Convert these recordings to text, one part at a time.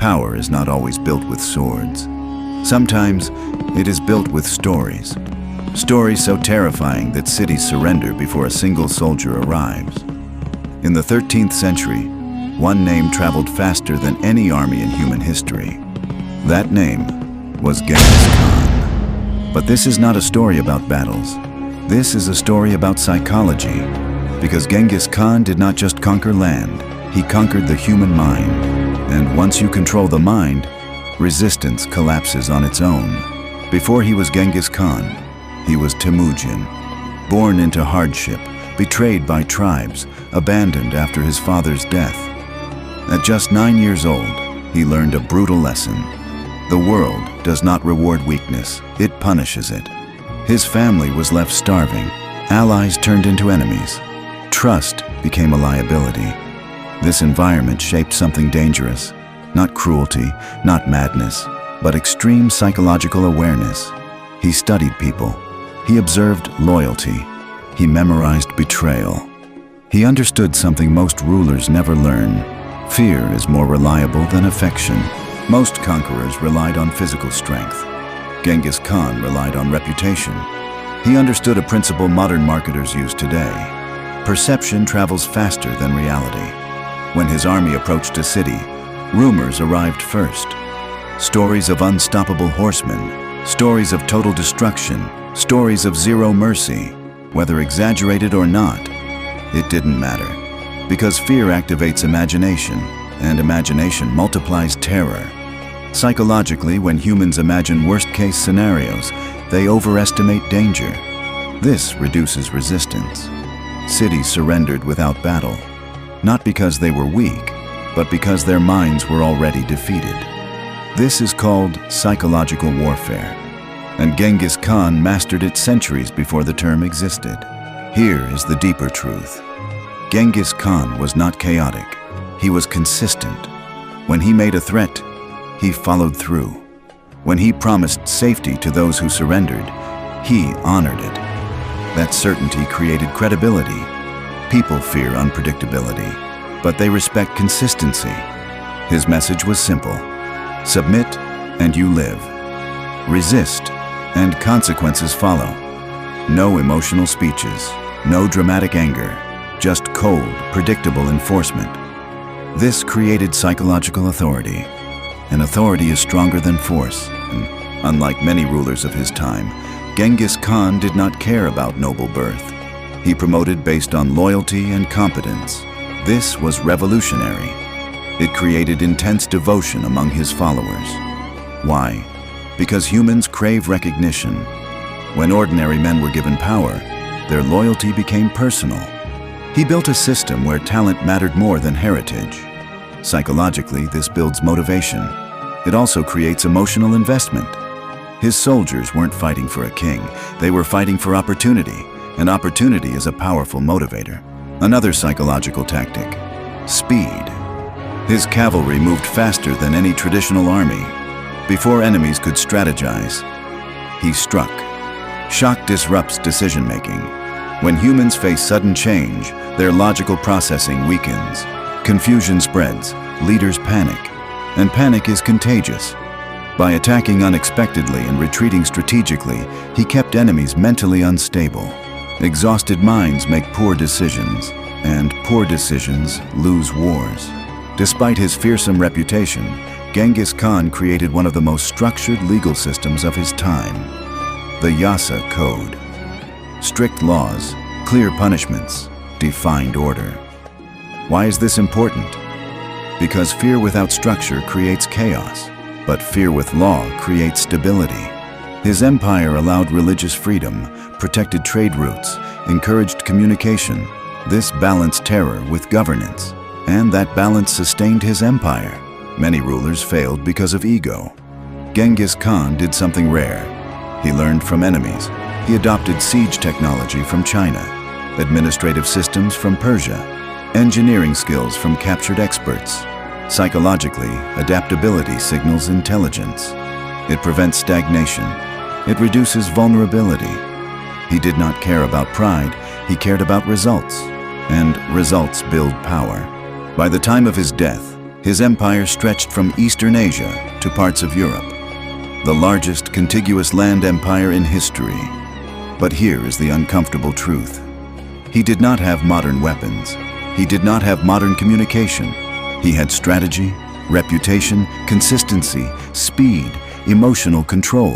Power is not always built with swords. Sometimes it is built with stories. Stories so terrifying that cities surrender before a single soldier arrives. In the 13th century, one name traveled faster than any army in human history. That name was Genghis Khan. But this is not a story about battles. This is a story about psychology. Because Genghis Khan did not just conquer land, he conquered the human mind. And once you control the mind, resistance collapses on its own. Before he was Genghis Khan, he was Temujin, born into hardship, betrayed by tribes, abandoned after his father's death. At just 9 years old, he learned a brutal lesson. The world does not reward weakness, it punishes it. His family was left starving, allies turned into enemies. Trust became a liability. This environment shaped something dangerous. Not cruelty, not madness, but extreme psychological awareness. He studied people. He observed loyalty. He memorized betrayal. He understood something most rulers never learn. Fear is more reliable than affection. Most conquerors relied on physical strength. Genghis Khan relied on reputation. He understood a principle modern marketers use today. Perception travels faster than reality. When his army approached a city, rumors arrived first. Stories of unstoppable horsemen, stories of total destruction, stories of zero mercy. Whether exaggerated or not, it didn't matter. Because fear activates imagination, and imagination multiplies terror. Psychologically, when humans imagine worst-case scenarios, they overestimate danger. This reduces resistance. Cities surrendered without battle, not because they were weak, but because their minds were already defeated. This is called psychological warfare, and Genghis Khan mastered it centuries before the term existed. Here is the deeper truth. Genghis Khan was not chaotic. He was consistent. When he made a threat, he followed through. When he promised safety to those who surrendered, he honored it. That certainty created credibility. People fear unpredictability, but they respect consistency. His message was simple. Submit and you live. Resist and consequences follow. No emotional speeches, no dramatic anger, just cold, predictable enforcement. This created psychological authority. And authority is stronger than force. And unlike many rulers of his time, Genghis Khan did not care about noble birth. He promoted based on loyalty and competence. This was revolutionary. It created intense devotion among his followers. Why? Because humans crave recognition. When ordinary men were given power, their loyalty became personal. He built a system where talent mattered more than heritage. Psychologically, this builds motivation. It also creates emotional investment. His soldiers weren't fighting for a king, they were fighting for opportunity, and opportunity is a powerful motivator. Another psychological tactic: speed. His cavalry moved faster than any traditional army. Before enemies could strategize, he struck. Shock disrupts decision-making. When humans face sudden change, their logical processing weakens. Confusion spreads, leaders panic, and panic is contagious. By attacking unexpectedly and retreating strategically, he kept enemies mentally unstable. Exhausted minds make poor decisions, and poor decisions lose wars. Despite his fearsome reputation, Genghis Khan created one of the most structured legal systems of his time, the Yasa Code. Strict laws, clear punishments, defined order. Why is this important? Because fear without structure creates chaos, but fear with law creates stability. His empire allowed religious freedom, protected trade routes, encouraged communication. This balanced terror with governance, and that balance sustained his empire. Many rulers failed because of ego. Genghis Khan did something rare. He learned from enemies. He adopted siege technology from China, administrative systems from Persia, engineering skills from captured experts. Psychologically, adaptability signals intelligence. It prevents stagnation. It reduces vulnerability. He did not care about pride, he cared about results. And results build power. By the time of his death, His empire stretched from Eastern Asia to parts of Europe, the largest contiguous land empire in history. But here is the uncomfortable truth. He did not have modern weapons. He did not have modern communication. He had strategy, reputation, consistency, speed, emotional control,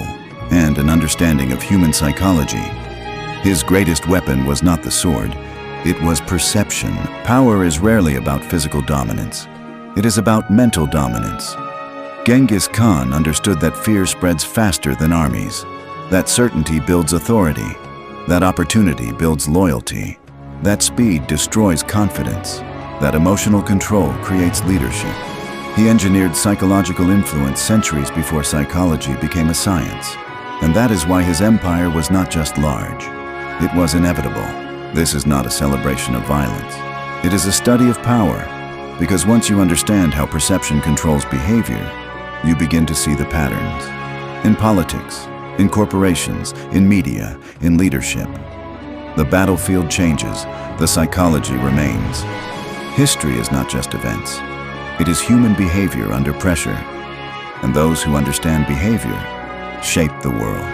and an understanding of human psychology. His greatest weapon was not the sword, it was perception. Power is rarely about physical dominance. It is about mental dominance. Genghis Khan understood that fear spreads faster than armies, that certainty builds authority, that opportunity builds loyalty, that speed destroys confidence, that emotional control creates leadership. He engineered psychological influence centuries before psychology became a science. And that is why his empire was not just large, it was inevitable. This is not a celebration of violence. It is a study of power, because once you understand how perception controls behavior, you begin to see the patterns. In politics, in corporations, in media, in leadership. The battlefield changes, the psychology remains. History is not just events. It is human behavior under pressure. And those who understand behavior shape the world.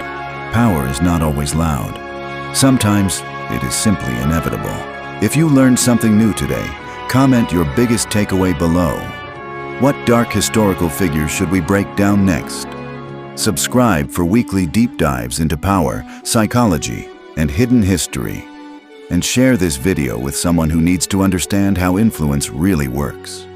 Power is not always loud. Sometimes it is simply inevitable. If you learned something new today, comment your biggest takeaway below. What dark historical figures should we break down next? Subscribe for weekly deep dives into power, psychology, and hidden history. And share this video with someone who needs to understand how influence really works.